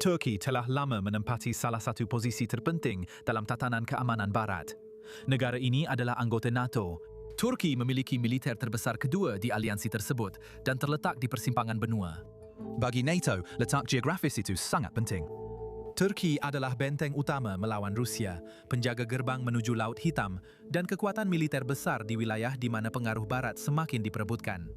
Turki telah lama menempati salah satu posisi terpenting dalam tatanan keamanan Barat. Negara ini adalah anggota NATO. Turki memiliki militer terbesar kedua di aliansi tersebut dan terletak di persimpangan benua. Bagi NATO, letak geografis itu sangat penting. Turki adalah benteng utama melawan Rusia, penjaga gerbang menuju Laut Hitam, dan kekuatan militer besar di wilayah di mana pengaruh Barat semakin diperebutkan.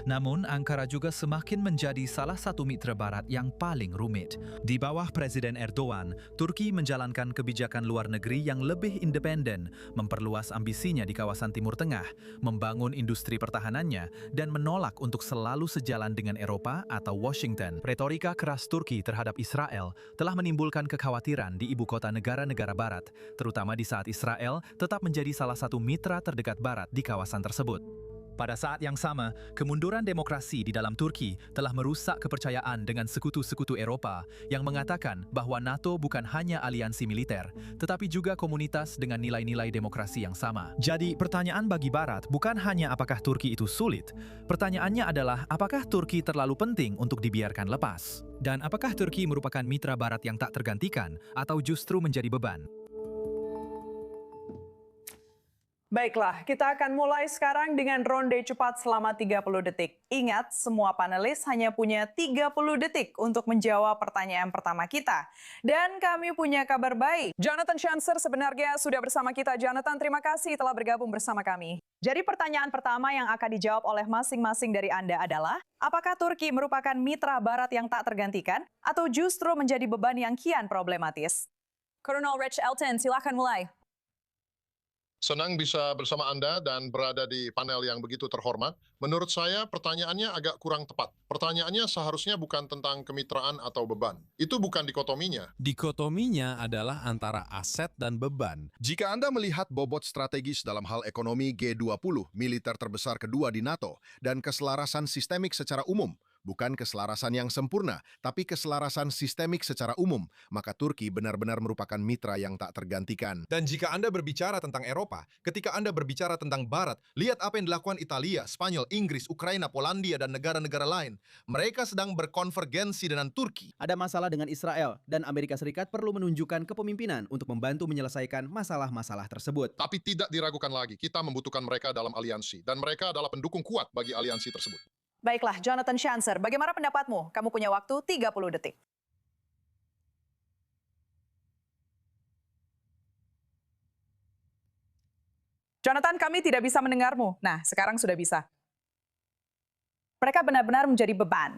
Namun, Ankara juga semakin menjadi salah satu mitra Barat yang paling rumit. Di bawah Presiden Erdogan, Turki menjalankan kebijakan luar negeri yang lebih independen, memperluas ambisinya di kawasan Timur Tengah, membangun industri pertahanannya, dan menolak untuk selalu sejalan dengan Eropa atau Washington. Retorika keras Turki terhadap Israel telah menimbulkan kekhawatiran di ibu kota negara-negara Barat, terutama di saat Israel tetap menjadi salah satu mitra terdekat Barat di kawasan tersebut. Pada saat yang sama, kemunduran demokrasi di dalam Turki telah merusak kepercayaan dengan sekutu-sekutu Eropa yang mengatakan bahwa NATO bukan hanya aliansi militer, tetapi juga komunitas dengan nilai-nilai demokrasi yang sama. Jadi, pertanyaan bagi Barat bukan hanya apakah Turki itu sulit. Pertanyaannya adalah apakah Turki terlalu penting untuk dibiarkan lepas? Dan apakah Turki merupakan mitra Barat yang tak tergantikan atau justru menjadi beban? Baiklah, kita akan mulai sekarang dengan ronde cepat selama 30 detik. Ingat, semua panelis hanya punya 30 detik untuk menjawab pertanyaan pertama kita. Dan kami punya kabar baik. Jonathan Schanzer sebenarnya sudah bersama kita. Jonathan, terima kasih telah bergabung bersama kami. Jadi pertanyaan pertama yang akan dijawab oleh masing-masing dari Anda adalah, apakah Turki merupakan mitra Barat yang tak tergantikan atau justru menjadi beban yang kian problematis? Colonel Rich Elton, silakan mulai. Senang bisa bersama Anda dan berada di panel yang begitu terhormat. Menurut saya pertanyaannya agak kurang tepat. Pertanyaannya seharusnya bukan tentang kemitraan atau beban. Itu bukan dikotominya. Dikotominya adalah antara aset dan beban. Jika Anda melihat bobot strategis dalam hal ekonomi G20, militer terbesar kedua di NATO, dan keselarasan sistemik secara umum, bukan keselarasan yang sempurna, tapi keselarasan sistemik secara umum, maka Turki benar-benar merupakan mitra yang tak tergantikan. Dan jika Anda berbicara tentang Eropa, ketika Anda berbicara tentang Barat, lihat apa yang dilakukan Italia, Spanyol, Inggris, Ukraina, Polandia, dan negara-negara lain. Mereka sedang berkonvergensi dengan Turki. Ada masalah dengan Israel, dan Amerika Serikat perlu menunjukkan kepemimpinan untuk membantu menyelesaikan masalah-masalah tersebut. Tapi tidak diragukan lagi, kita membutuhkan mereka dalam aliansi, dan mereka adalah pendukung kuat bagi aliansi tersebut. Baiklah, Jonathan Schanzer, bagaimana pendapatmu? Kamu punya waktu 30 detik. Jonathan, kami tidak bisa mendengarmu. Nah, sekarang sudah bisa. Mereka benar-benar menjadi beban.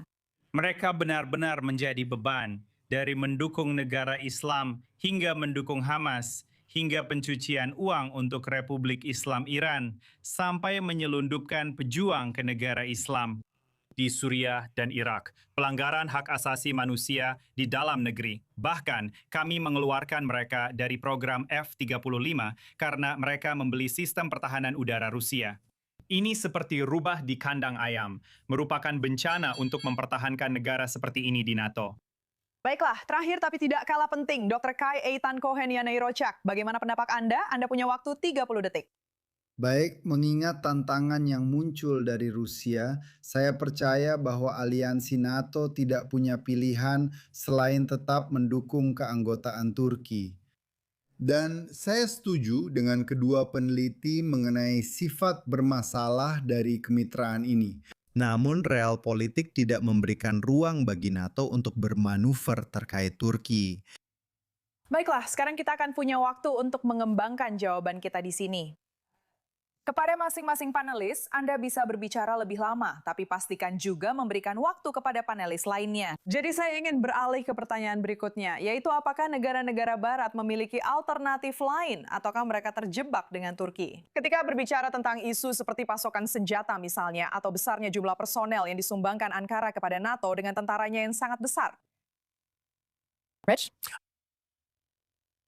Mereka benar-benar menjadi beban, dari mendukung negara Islam hingga mendukung Hamas, hingga pencucian uang untuk Republik Islam Iran, sampai menyelundupkan pejuang ke negara Islam di Suriah dan Irak, pelanggaran hak asasi manusia di dalam negeri. Bahkan, kami mengeluarkan mereka dari program F-35 karena mereka membeli sistem pertahanan udara Rusia. Ini seperti rubah di kandang ayam, merupakan bencana untuk mempertahankan negara seperti ini di NATO. Baiklah, terakhir tapi tidak kalah penting, Dr. Kai Eitan Cohen Yaneirocak. Bagaimana pendapat Anda? Anda punya waktu 30 detik. Baik, mengingat tantangan yang muncul dari Rusia, saya percaya bahwa aliansi NATO tidak punya pilihan selain tetap mendukung keanggotaan Turki. Dan saya setuju dengan kedua peneliti mengenai sifat bermasalah dari kemitraan ini. Namun realpolitik tidak memberikan ruang bagi NATO untuk bermanuver terkait Turki. Baiklah, sekarang kita akan punya waktu untuk mengembangkan jawaban kita di sini. Kepada masing-masing panelis, Anda bisa berbicara lebih lama, tapi pastikan juga memberikan waktu kepada panelis lainnya. Jadi saya ingin beralih ke pertanyaan berikutnya, yaitu apakah negara-negara Barat memiliki alternatif lain, ataukah mereka terjebak dengan Turki? Ketika berbicara tentang isu seperti pasokan senjata misalnya, atau besarnya jumlah personel yang disumbangkan Ankara kepada NATO dengan tentaranya yang sangat besar. Rich?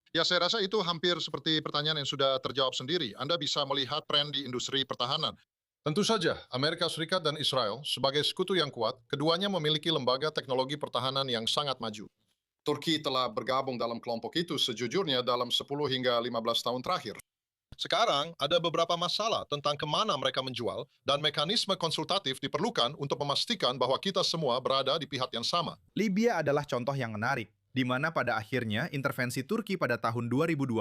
Ya, saya rasa itu hampir seperti pertanyaan yang sudah terjawab sendiri. Anda bisa melihat tren di industri pertahanan. Tentu saja, Amerika Serikat dan Israel sebagai sekutu yang kuat, keduanya memiliki lembaga teknologi pertahanan yang sangat maju. Turki telah bergabung dalam kelompok itu sejujurnya dalam 10 hingga 15 tahun terakhir. Sekarang ada beberapa masalah tentang kemana mereka menjual dan mekanisme konsultatif diperlukan untuk memastikan bahwa kita semua berada di pihak yang sama. Libya adalah contoh yang menarik, di mana pada akhirnya intervensi Turki pada tahun 2020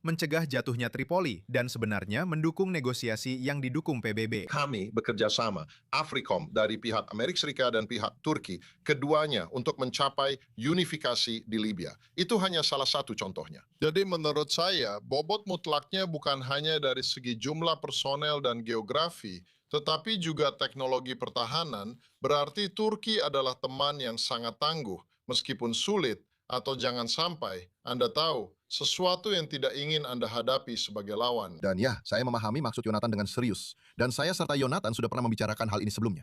mencegah jatuhnya Tripoli dan sebenarnya mendukung negosiasi yang didukung PBB. Kami bekerja sama, AFRICOM dari pihak Amerika Serikat dan pihak Turki, keduanya untuk mencapai unifikasi di Libya. Itu hanya salah satu contohnya. Jadi menurut saya, bobot mutlaknya bukan hanya dari segi jumlah personel dan geografi, tetapi juga teknologi pertahanan, berarti Turki adalah teman yang sangat tangguh, meskipun sulit, atau jangan sampai Anda tahu sesuatu yang tidak ingin Anda hadapi sebagai lawan. Dan ya, saya memahami maksud Yonatan dengan serius. Dan saya serta Yonatan sudah pernah membicarakan hal ini sebelumnya.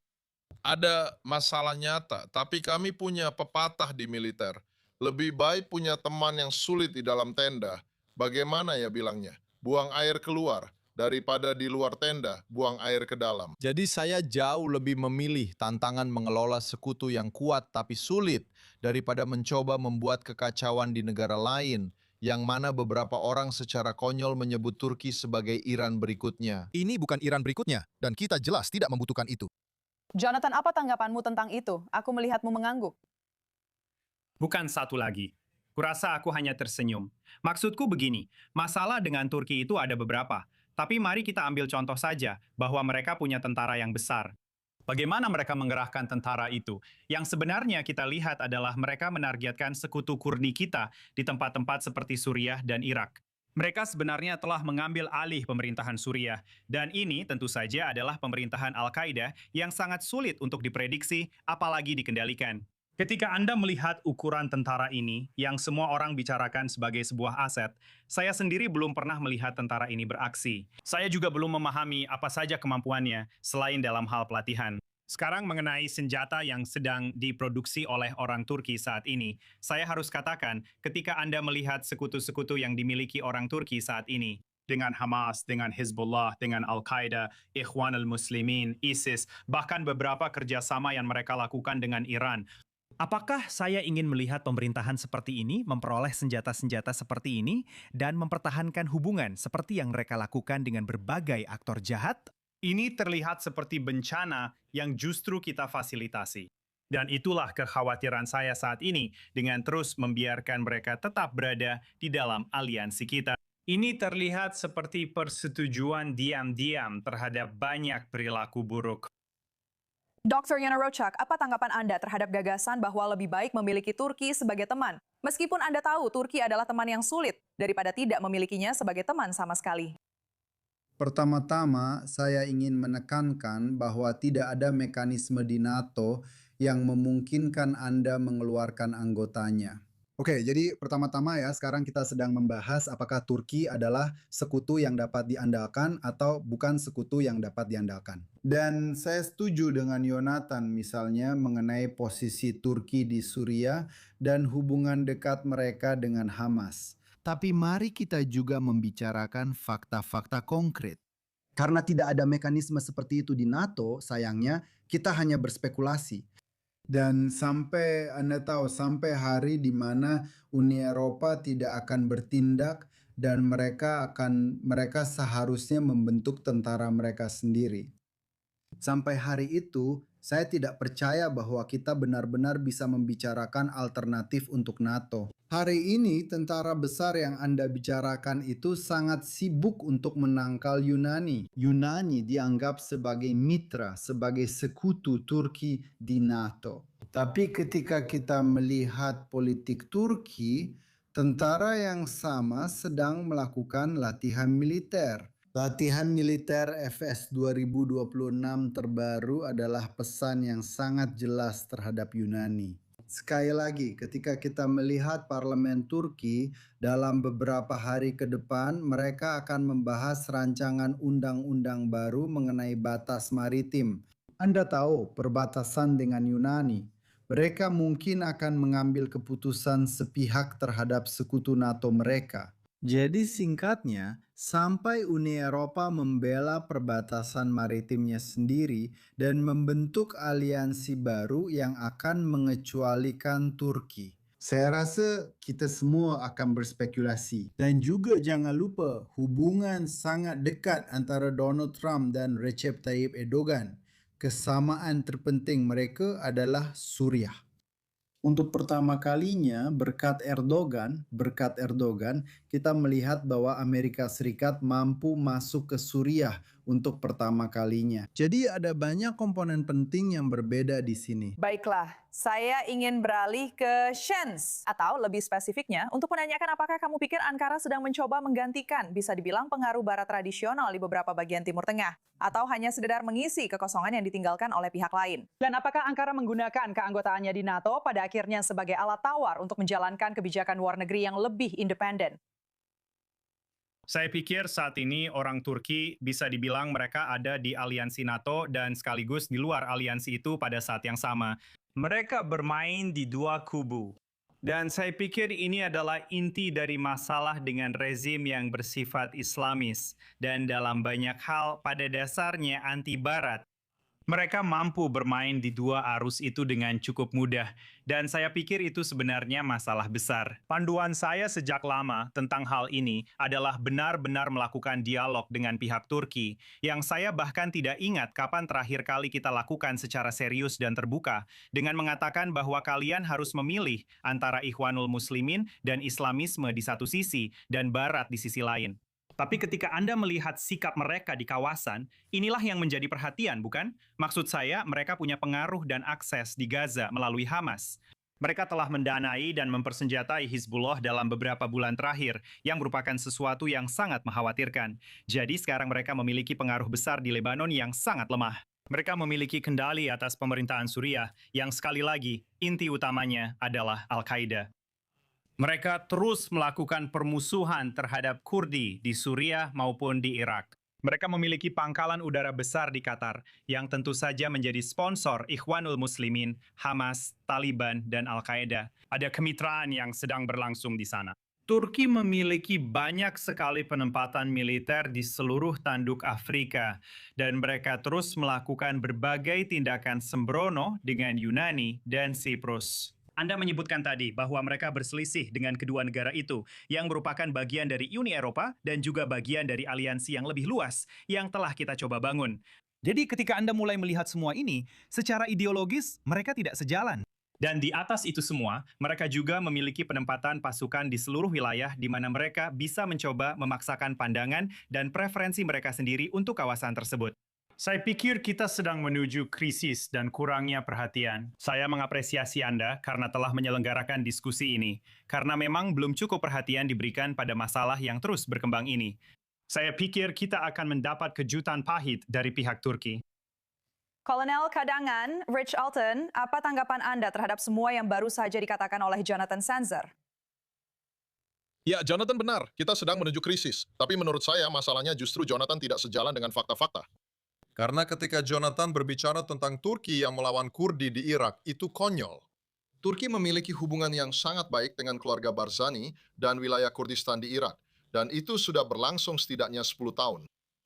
Ada masalah nyata, tapi kami punya pepatah di militer. Lebih baik punya teman yang sulit di dalam tenda. Bagaimana ya bilangnya? Buang air keluar. Daripada di luar tenda, buang air ke dalam. Jadi saya jauh lebih memilih tantangan mengelola sekutu yang kuat tapi sulit daripada mencoba membuat kekacauan di negara lain yang mana beberapa orang secara konyol menyebut Turki sebagai Iran berikutnya. Ini bukan Iran berikutnya, dan kita jelas tidak membutuhkan itu. Jonathan, apa tanggapanmu tentang itu? Aku melihatmu mengangguk. Bukan satu lagi. Kurasa aku hanya tersenyum. Maksudku begini, masalah dengan Turki itu ada beberapa. Tapi mari kita ambil contoh saja bahwa mereka punya tentara yang besar. Bagaimana mereka mengerahkan tentara itu? Yang sebenarnya kita lihat adalah mereka menargetkan sekutu Kurdi kita di tempat-tempat seperti Suriah dan Irak. Mereka sebenarnya telah mengambil alih pemerintahan Suriah, dan ini tentu saja adalah pemerintahan Al-Qaeda yang sangat sulit untuk diprediksi, apalagi dikendalikan. Ketika Anda melihat ukuran tentara ini, yang semua orang bicarakan sebagai sebuah aset, saya sendiri belum pernah melihat tentara ini beraksi. Saya juga belum memahami apa saja kemampuannya selain dalam hal pelatihan. Sekarang mengenai senjata yang sedang diproduksi oleh orang Turki saat ini, saya harus katakan ketika Anda melihat sekutu-sekutu yang dimiliki orang Turki saat ini, dengan Hamas, dengan Hezbollah, dengan Al-Qaeda, Ikhwan al-Muslimin, ISIS, bahkan beberapa kerjasama yang mereka lakukan dengan Iran. Apakah saya ingin melihat pemerintahan seperti ini memperoleh senjata-senjata seperti ini dan mempertahankan hubungan seperti yang mereka lakukan dengan berbagai aktor jahat? Ini terlihat seperti bencana yang justru kita fasilitasi. Dan itulah kekhawatiran saya saat ini dengan terus membiarkan mereka tetap berada di dalam aliansi kita. Ini terlihat seperti persetujuan diam-diam terhadap banyak perilaku buruk. Dr. Yana Rochak, apa tanggapan Anda terhadap gagasan bahwa lebih baik memiliki Turki sebagai teman? Meskipun Anda tahu Turki adalah teman yang sulit daripada tidak memilikinya sebagai teman sama sekali. Pertama-tama, saya ingin menekankan bahwa tidak ada mekanisme di NATO yang memungkinkan Anda mengeluarkan anggotanya. Oke, jadi pertama-tama ya, sekarang kita sedang membahas apakah Turki adalah sekutu yang dapat diandalkan atau bukan sekutu yang dapat diandalkan. Dan saya setuju dengan Yonatan misalnya mengenai posisi Turki di Suriah dan hubungan dekat mereka dengan Hamas. Tapi mari kita juga membicarakan fakta-fakta konkret. Karena tidak ada mekanisme seperti itu di NATO, sayangnya kita hanya berspekulasi. Dan sampai Anda tahu, sampai hari di mana Uni Eropa tidak akan bertindak dan mereka seharusnya membentuk tentara mereka sendiri. Sampai hari itu, saya tidak percaya bahwa kita benar-benar bisa membicarakan alternatif untuk NATO. Hari ini, tentara besar yang Anda bicarakan itu sangat sibuk untuk menangkal Yunani. Yunani dianggap sebagai mitra, sebagai sekutu Turki di NATO. Tapi ketika kita melihat politik Turki, tentara yang sama sedang melakukan latihan militer. Latihan militer FS 2026 terbaru adalah pesan yang sangat jelas terhadap Yunani. Sekali lagi, ketika kita melihat parlemen Turki, dalam beberapa hari ke depan, mereka akan membahas rancangan undang-undang baru mengenai batas maritim. Anda tahu, perbatasan dengan Yunani. Mereka mungkin akan mengambil keputusan sepihak terhadap sekutu NATO mereka. Jadi singkatnya, sampai Uni Eropa membela perbatasan maritimnya sendiri dan membentuk aliansi baru yang akan mengecualikan Turki. Saya rasa kita semua akan berspekulasi. Dan juga jangan lupa hubungan sangat dekat antara Donald Trump dan Recep Tayyip Erdogan. Kesamaan terpenting mereka adalah Suriah. Untuk pertama kalinya berkat Erdogan, kita melihat bahwa Amerika Serikat mampu masuk ke Suriah untuk pertama kalinya. Jadi ada banyak komponen penting yang berbeda di sini. Baiklah, saya ingin beralih ke Shens. Atau lebih spesifiknya, untuk menanyakan apakah kamu pikir Ankara sedang mencoba menggantikan, bisa dibilang pengaruh barat tradisional di beberapa bagian Timur Tengah. Atau hanya sekedar mengisi kekosongan yang ditinggalkan oleh pihak lain. Dan apakah Ankara menggunakan keanggotaannya di NATO pada akhirnya sebagai alat tawar untuk menjalankan kebijakan luar negeri yang lebih independen? Saya pikir saat ini orang Turki bisa dibilang mereka ada di aliansi NATO dan sekaligus di luar aliansi itu pada saat yang sama. Mereka bermain di dua kubu. Dan saya pikir ini adalah inti dari masalah dengan rezim yang bersifat Islamis dan dalam banyak hal pada dasarnya anti-Barat. Mereka mampu bermain di dua arus itu dengan cukup mudah, dan saya pikir itu sebenarnya masalah besar. Panduan saya sejak lama tentang hal ini adalah benar-benar melakukan dialog dengan pihak Turki, yang saya bahkan tidak ingat kapan terakhir kali kita lakukan secara serius dan terbuka, dengan mengatakan bahwa kalian harus memilih antara Ikhwanul Muslimin dan Islamisme di satu sisi, dan Barat di sisi lain. Tapi ketika Anda melihat sikap mereka di kawasan, inilah yang menjadi perhatian, bukan? Maksud saya, mereka punya pengaruh dan akses di Gaza melalui Hamas. Mereka telah mendanai dan mempersenjatai Hizbullah dalam beberapa bulan terakhir, yang merupakan sesuatu yang sangat mengkhawatirkan. Jadi sekarang mereka memiliki pengaruh besar di Lebanon yang sangat lemah. Mereka memiliki kendali atas pemerintahan Suriah, yang sekali lagi, inti utamanya adalah Al-Qaeda. Mereka terus melakukan permusuhan terhadap Kurdi di Suriah maupun di Irak. Mereka memiliki pangkalan udara besar di Qatar, yang tentu saja menjadi sponsor Ikhwanul Muslimin, Hamas, Taliban, dan Al-Qaeda. Ada kemitraan yang sedang berlangsung di sana. Turki memiliki banyak sekali penempatan militer di seluruh tanduk Afrika, dan mereka terus melakukan berbagai tindakan sembrono dengan Yunani dan Siprus. Anda menyebutkan tadi bahwa mereka berselisih dengan kedua negara itu, yang merupakan bagian dari Uni Eropa dan juga bagian dari aliansi yang lebih luas yang telah kita coba bangun. Jadi ketika Anda mulai melihat semua ini, secara ideologis mereka tidak sejalan. Dan di atas itu semua, mereka juga memiliki penempatan pasukan di seluruh wilayah di mana mereka bisa mencoba memaksakan pandangan dan preferensi mereka sendiri untuk kawasan tersebut. Saya pikir kita sedang menuju krisis dan kurangnya perhatian. Saya mengapresiasi Anda karena telah menyelenggarakan diskusi ini, karena memang belum cukup perhatian diberikan pada masalah yang terus berkembang ini. Saya pikir kita akan mendapat kejutan pahit dari pihak Turki. Kolonel Cadangan, Rich Alton, apa tanggapan Anda terhadap semua yang baru saja dikatakan oleh Jonathan Sanzer? Ya, Jonathan benar. Kita sedang menuju krisis. Tapi menurut saya, masalahnya justru Jonathan tidak sejalan dengan fakta-fakta. Karena ketika Jonathan berbicara tentang Turki yang melawan Kurdi di Irak, itu konyol. Turki memiliki hubungan yang sangat baik dengan keluarga Barzani dan wilayah Kurdistan di Irak. Dan itu sudah berlangsung setidaknya 10 tahun.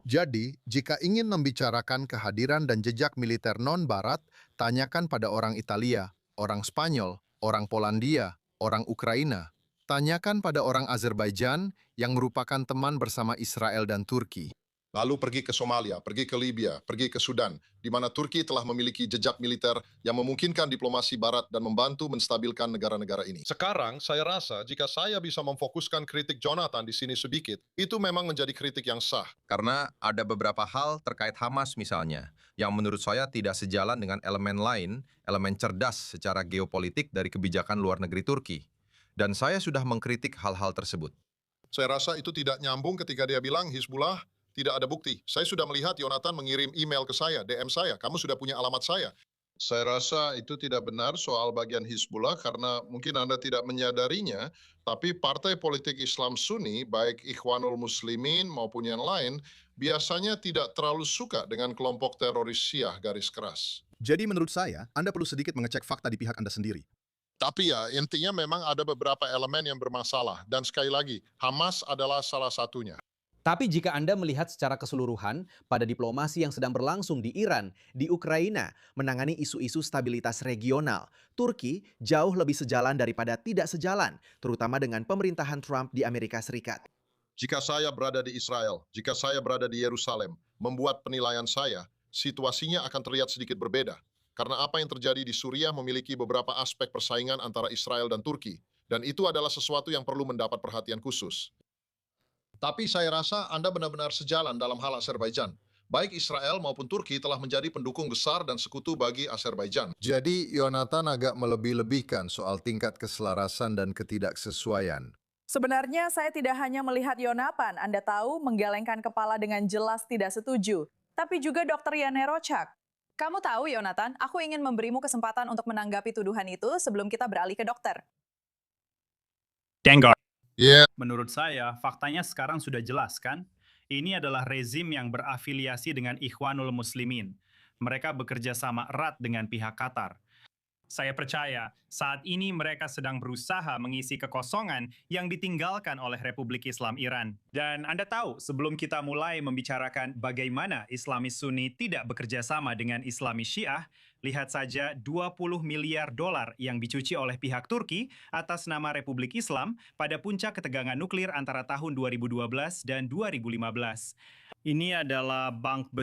Jadi, jika ingin membicarakan kehadiran dan jejak militer non-Barat, tanyakan pada orang Italia, orang Spanyol, orang Polandia, orang Ukraina. Tanyakan pada orang Azerbaijan yang merupakan teman bersama Israel dan Turki. Lalu pergi ke Somalia, pergi ke Libya, pergi ke Sudan, di mana Turki telah memiliki jejak militer yang memungkinkan diplomasi Barat dan membantu menstabilkan negara-negara ini. Sekarang, saya rasa jika saya bisa memfokuskan kritik Jonathan di sini sedikit, itu memang menjadi kritik yang sah. Karena ada beberapa hal terkait Hamas misalnya, yang menurut saya tidak sejalan dengan elemen lain, elemen cerdas secara geopolitik dari kebijakan luar negeri Turki. Dan saya sudah mengkritik hal-hal tersebut. Saya rasa itu tidak nyambung ketika dia bilang Hizbullah tidak ada bukti. Saya sudah melihat Jonathan mengirim email ke saya, DM saya. Kamu sudah punya alamat saya. Saya rasa itu tidak benar soal bagian Hizbullah karena mungkin Anda tidak menyadarinya, tapi partai politik Islam Sunni, baik Ikhwanul Muslimin maupun yang lain, biasanya tidak terlalu suka dengan kelompok teroris Syiah garis keras. Jadi menurut saya, Anda perlu sedikit mengecek fakta di pihak Anda sendiri. Tapi ya, intinya memang ada beberapa elemen yang bermasalah. Dan sekali lagi, Hamas adalah salah satunya. Tapi jika Anda melihat secara keseluruhan pada diplomasi yang sedang berlangsung di Iran, di Ukraina, menangani isu-isu stabilitas regional, Turki jauh lebih sejalan daripada tidak sejalan, terutama dengan pemerintahan Trump di Amerika Serikat. Jika saya berada di Israel, jika saya berada di Yerusalem, membuat penilaian saya, situasinya akan terlihat sedikit berbeda. Karena apa yang terjadi di Suriah memiliki beberapa aspek persaingan antara Israel dan Turki, dan itu adalah sesuatu yang perlu mendapat perhatian khusus. Tapi saya rasa Anda benar-benar sejalan dalam hal Azerbaijan. Baik Israel maupun Turki telah menjadi pendukung besar dan sekutu bagi Azerbaijan. Jadi Yonatan agak melebih-lebihkan soal tingkat keselarasan dan ketidaksesuaian. Sebenarnya saya tidak hanya melihat Yonatan, Anda tahu, menggelengkan kepala dengan jelas tidak setuju, tapi juga Dr. Yane Rocak. Kamu tahu, Yonatan, aku ingin memberimu kesempatan untuk menanggapi tuduhan itu sebelum kita beralih ke dokter. Dengar. Ya, Menurut saya, faktanya sekarang sudah jelas kan? Ini adalah rezim yang berafiliasi dengan Ikhwanul Muslimin. Mereka bekerja sama erat dengan pihak Qatar. Saya percaya saat ini mereka sedang berusaha mengisi kekosongan yang ditinggalkan oleh Republik Islam Iran. Dan Anda tahu, sebelum kita mulai membicarakan bagaimana Islamis Sunni tidak bekerja sama dengan Islamis Syiah, lihat saja 20 miliar dolar yang dicuci oleh pihak Turki atas nama Republik Islam pada puncak ketegangan nuklir antara tahun 2012 dan 2015. Ini adalah bank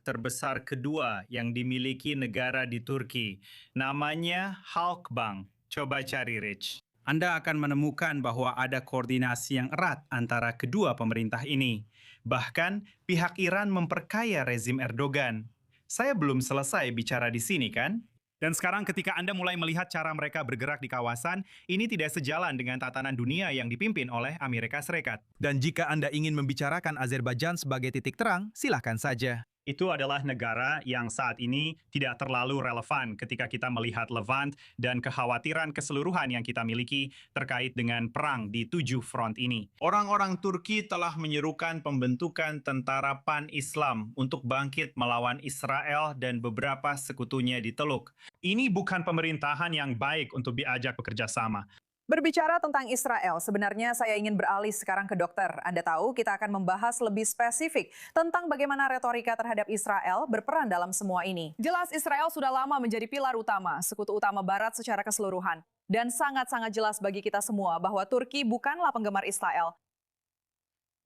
terbesar kedua yang dimiliki negara di Turki. Namanya Halkbank. Coba cari, Rich. Anda akan menemukan bahwa ada koordinasi yang erat antara kedua pemerintah ini. Bahkan, pihak Iran memperkaya rezim Erdogan. Saya belum selesai bicara di sini, kan? Dan sekarang ketika Anda mulai melihat cara mereka bergerak di kawasan, ini tidak sejalan dengan tatanan dunia yang dipimpin oleh Amerika Serikat. Dan jika Anda ingin membicarakan Azerbaijan sebagai titik terang, silakan saja. Itu adalah negara yang saat ini tidak terlalu relevan ketika kita melihat Levant dan kekhawatiran keseluruhan yang kita miliki terkait dengan perang di 7 front ini. Orang-orang Turki telah menyerukan pembentukan tentara pan-Islam untuk bangkit melawan Israel dan beberapa sekutunya di Teluk. Ini bukan pemerintahan yang baik untuk diajak bekerja sama. Berbicara tentang Israel, sebenarnya saya ingin beralih sekarang ke dokter. Anda tahu, kita akan membahas lebih spesifik tentang bagaimana retorika terhadap Israel berperan dalam semua ini. Jelas Israel sudah lama menjadi pilar utama, sekutu utama Barat secara keseluruhan. Dan sangat-sangat jelas bagi kita semua bahwa Turki bukanlah penggemar Israel.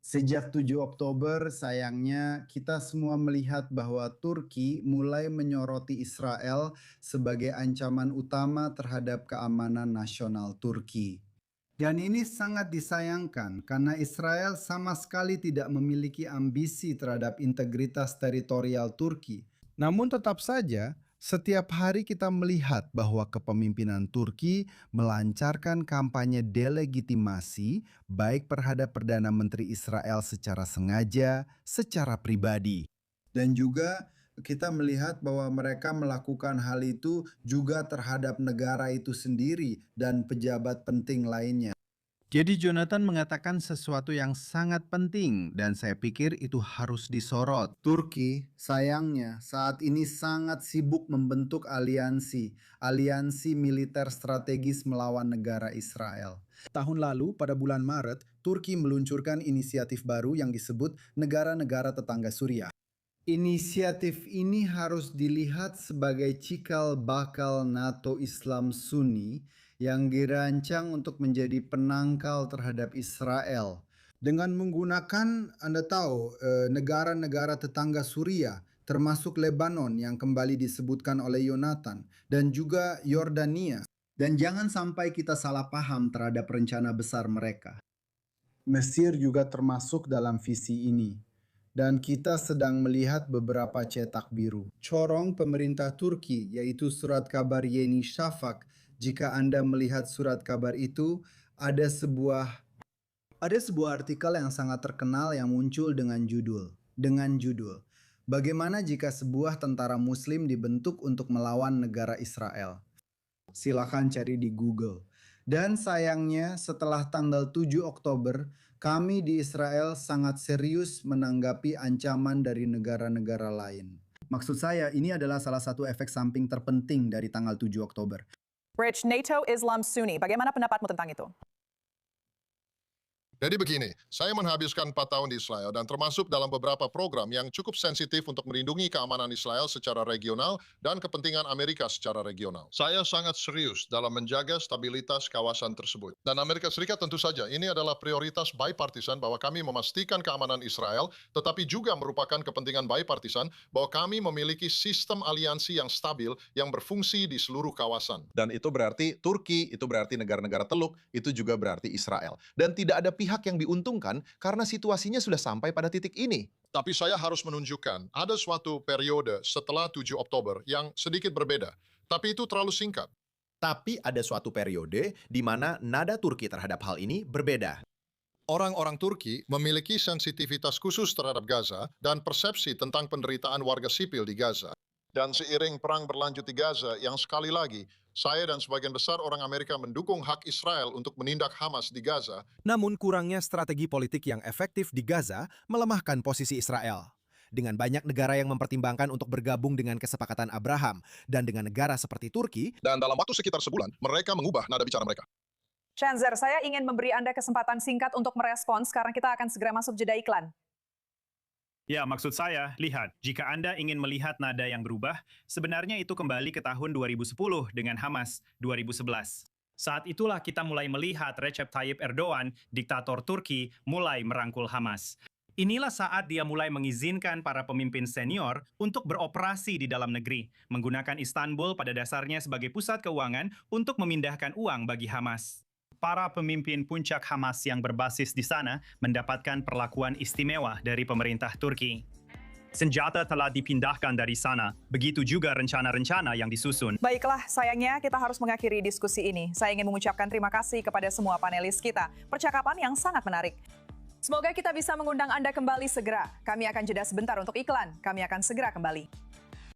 Sejak 7 Oktober, sayangnya kita semua melihat bahwa Turki mulai menyoroti Israel sebagai ancaman utama terhadap keamanan nasional Turki. Dan ini sangat disayangkan karena Israel sama sekali tidak memiliki ambisi terhadap integritas teritorial Turki. Namun tetap saja, setiap hari kita melihat bahwa kepemimpinan Turki melancarkan kampanye delegitimasi baik terhadap Perdana Menteri Israel secara sengaja, secara pribadi. Dan juga kita melihat bahwa mereka melakukan hal itu juga terhadap negara itu sendiri dan pejabat penting lainnya. Jadi Jonathan mengatakan sesuatu yang sangat penting dan saya pikir itu harus disorot. Turki sayangnya saat ini sangat sibuk membentuk aliansi militer strategis melawan negara Israel. Tahun lalu pada bulan Maret, Turki meluncurkan inisiatif baru yang disebut negara-negara tetangga Suriah. Inisiatif ini harus dilihat sebagai cikal bakal NATO Islam Sunni yang dirancang untuk menjadi penangkal terhadap Israel. Dengan menggunakan, Anda tahu, negara-negara tetangga Suriah, termasuk Lebanon yang kembali disebutkan oleh Yonatan, dan juga Yordania. Dan jangan sampai kita salah paham terhadap rencana besar mereka. Mesir juga termasuk dalam visi ini. Dan kita sedang melihat beberapa cetak biru. Corong pemerintah Turki, yaitu surat kabar Yeni Shafak. Jika Anda melihat surat kabar itu, ada sebuah artikel yang sangat terkenal yang muncul dengan judul Bagaimana jika sebuah tentara muslim dibentuk untuk melawan negara Israel? Silakan cari di Google. Dan sayangnya setelah tanggal 7 Oktober, kami di Israel sangat serius menanggapi ancaman dari negara-negara lain. Maksud saya, ini adalah salah satu efek samping terpenting dari tanggal 7 Oktober. Rich, NATO Islam Sunni, bagaimana pendapatmu tentang itu? Jadi begini, saya menghabiskan 4 tahun di Israel dan termasuk dalam beberapa program yang cukup sensitif untuk melindungi keamanan Israel secara regional dan kepentingan Amerika secara regional. Saya sangat serius dalam menjaga stabilitas kawasan tersebut. Dan Amerika Serikat tentu saja, ini adalah prioritas bipartisan bahwa kami memastikan keamanan Israel, tetapi juga merupakan kepentingan bipartisan bahwa kami memiliki sistem aliansi yang stabil yang berfungsi di seluruh kawasan. Dan itu berarti Turki, itu berarti negara-negara Teluk, itu juga berarti Israel. Dan tidak ada pihak yang diuntungkan karena situasinya sudah sampai pada titik ini. Tapi saya harus menunjukkan ada suatu periode setelah 7 Oktober yang sedikit berbeda. Tapi itu terlalu singkat. Tapi ada suatu periode di mana nada Turki terhadap hal ini berbeda. Orang-orang Turki memiliki sensitivitas khusus terhadap Gaza dan persepsi tentang penderitaan warga sipil di Gaza. Dan seiring perang berlanjut di Gaza yang sekali lagi, saya dan sebagian besar orang Amerika mendukung hak Israel untuk menindak Hamas di Gaza. Namun kurangnya strategi politik yang efektif di Gaza melemahkan posisi Israel. Dengan banyak negara yang mempertimbangkan untuk bergabung dengan kesepakatan Abraham dan dengan negara seperti Turki, Dan dalam waktu sekitar sebulan, mereka mengubah nada bicara mereka. Shanzer, saya ingin memberi Anda kesempatan singkat untuk merespons. Sekarang kita akan segera masuk jeda iklan. Ya, maksud saya, lihat, jika Anda ingin melihat nada yang berubah, sebenarnya itu kembali ke tahun 2010 dengan Hamas 2011. Saat itulah kita mulai melihat Recep Tayyip Erdogan, diktator Turki, mulai merangkul Hamas. Inilah saat dia mulai mengizinkan para pemimpin senior untuk beroperasi di dalam negeri, menggunakan Istanbul pada dasarnya sebagai pusat keuangan untuk memindahkan uang bagi Hamas. Para pemimpin puncak Hamas yang berbasis di sana mendapatkan perlakuan istimewa dari pemerintah Turki. Senjata telah dipindahkan dari sana, begitu juga rencana-rencana yang disusun. Baiklah, sayangnya kita harus mengakhiri diskusi ini. Saya ingin mengucapkan terima kasih kepada semua panelis kita. Percakapan yang sangat menarik. Semoga kita bisa mengundang Anda kembali segera. Kami akan jeda sebentar untuk iklan. Kami akan segera kembali.